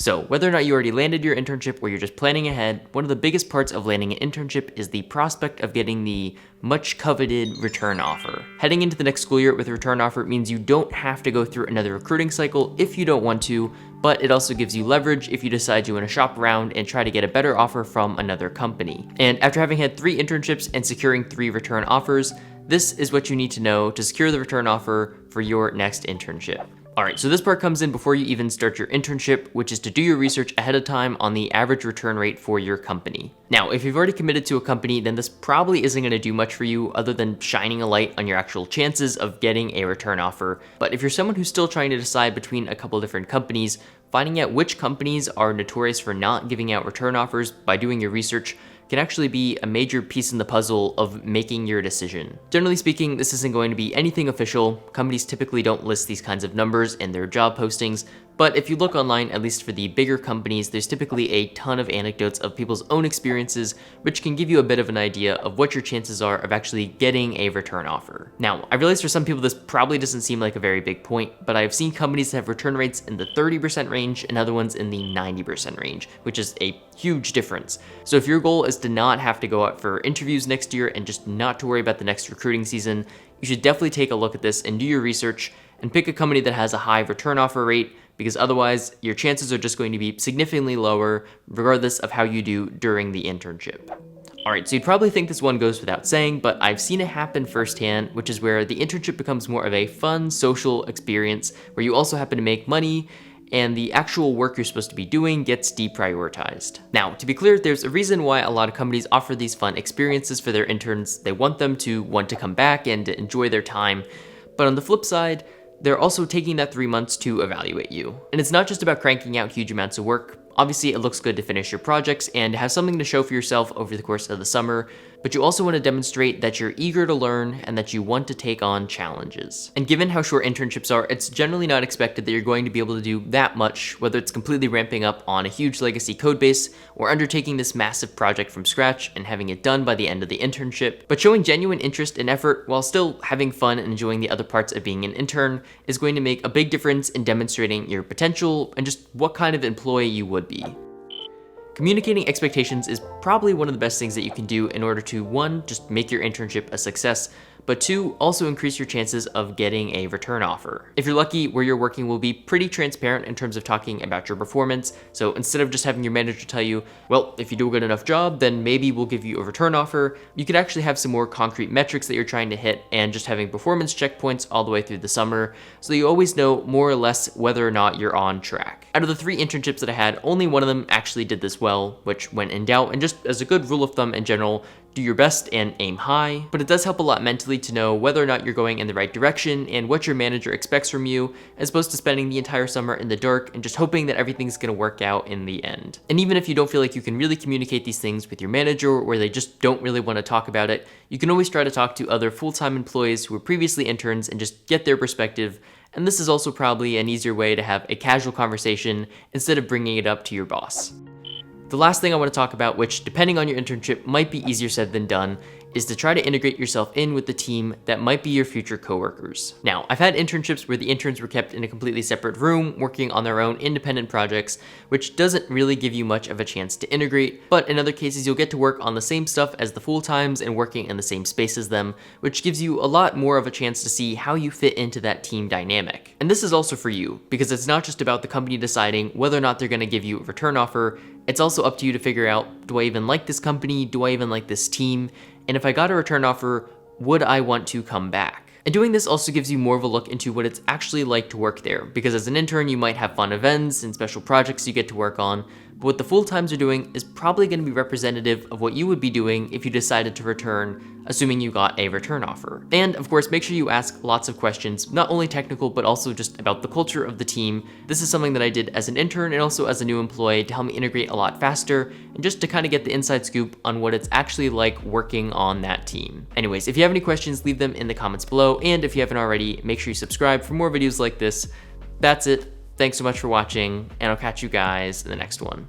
So whether or not you already landed your internship or you're just planning ahead, one of the biggest parts of landing an internship is the prospect of getting the much coveted return offer. Heading into the next school year with a return offer means you don't have to go through another recruiting cycle if you don't want to, but it also gives you leverage if you decide you want to shop around and try to get a better offer from another company. And after having had 3 internships and securing 3 return offers, this is what you need to know to secure the return offer for your next internship. Alright, so this part comes in before you even start your internship, which is to do your research ahead of time on the average return rate for your company. Now, if you've already committed to a company, then this probably isn't going to do much for you other than shining a light on your actual chances of getting a return offer. But if you're someone who's still trying to decide between a couple different companies, finding out which companies are notorious for not giving out return offers by doing your research can actually be a major piece in the puzzle of making your decision. Generally speaking, this isn't going to be anything official. Companies typically don't list these kinds of numbers in their job postings, but if you look online, at least for the bigger companies, there's typically a ton of anecdotes of people's own experiences, which can give you a bit of an idea of what your chances are of actually getting a return offer. Now, I realize for some people this probably doesn't seem like a very big point, but I've seen companies that have return rates in the 30% range and other ones in the 90% range, which is a huge difference. So if your goal is to not have to go out for interviews next year and just not to worry about the next recruiting season, you should definitely take a look at this and do your research and pick a company that has a high return offer rate, because otherwise your chances are just going to be significantly lower regardless of how you do during the internship. Alright, so you'd probably think this one goes without saying, but I've seen it happen firsthand, which is where the internship becomes more of a fun social experience where you also happen to make money and the actual work you're supposed to be doing gets deprioritized. Now, to be clear, there's a reason why a lot of companies offer these fun experiences for their interns. They want them to want to come back and to enjoy their time. But on the flip side, they're also taking that 3 months to evaluate you. And it's not just about cranking out huge amounts of work. Obviously, it looks good to finish your projects and have something to show for yourself over the course of the summer, but you also want to demonstrate that you're eager to learn and that you want to take on challenges. And given how short internships are, it's generally not expected that you're going to be able to do that much, whether it's completely ramping up on a huge legacy codebase or undertaking this massive project from scratch and having it done by the end of the internship. But showing genuine interest and effort while still having fun and enjoying the other parts of being an intern is going to make a big difference in demonstrating your potential and just what kind of employee you would be. Communicating expectations is probably one of the best things that you can do in order to, 1, just make your internship a success, but 2, also increase your chances of getting a return offer. If you're lucky, where you're working will be pretty transparent in terms of talking about your performance, so instead of just having your manager tell you, well, if you do a good enough job, then maybe we'll give you a return offer, you could actually have some more concrete metrics that you're trying to hit and just having performance checkpoints all the way through the summer, so you always know more or less whether or not you're on track. Out of the 3 internships that I had, only one of them actually did this well, which when in doubt, and just as a good rule of thumb in general, do your best and aim high, but it does help a lot mentally to know whether or not you're going in the right direction and what your manager expects from you, as opposed to spending the entire summer in the dark and just hoping that everything's gonna work out in the end. And even if you don't feel like you can really communicate these things with your manager or they just don't really want to talk about it, you can always try to talk to other full-time employees who were previously interns and just get their perspective. And this is also probably an easier way to have a casual conversation instead of bringing it up to your boss. The last thing I want to talk about, which depending on your internship might be easier said than done, is to try to integrate yourself in with the team that might be your future coworkers. Now, I've had internships where the interns were kept in a completely separate room working on their own independent projects, which doesn't really give you much of a chance to integrate, but in other cases you'll get to work on the same stuff as the full-times and working in the same space as them, which gives you a lot more of a chance to see how you fit into that team dynamic. And this is also for you, because it's not just about the company deciding whether or not they're going to give you a return offer, it's also up to you to figure out, do I even like this company? Do I even like this team? And if I got a return offer, would I want to come back? And doing this also gives you more of a look into what it's actually like to work there, because as an intern, you might have fun events and special projects you get to work on, but what the full-times are doing is probably going to be representative of what you would be doing if you decided to return, assuming you got a return offer. And of course, make sure you ask lots of questions, not only technical, but also just about the culture of the team. This is something that I did as an intern and also as a new employee to help me integrate a lot faster, and just to kind of get the inside scoop on what it's actually like working on that team. Anyways, if you have any questions, leave them in the comments below, and if you haven't already, make sure you subscribe for more videos like this. That's it. Thanks so much for watching, and I'll catch you guys in the next one.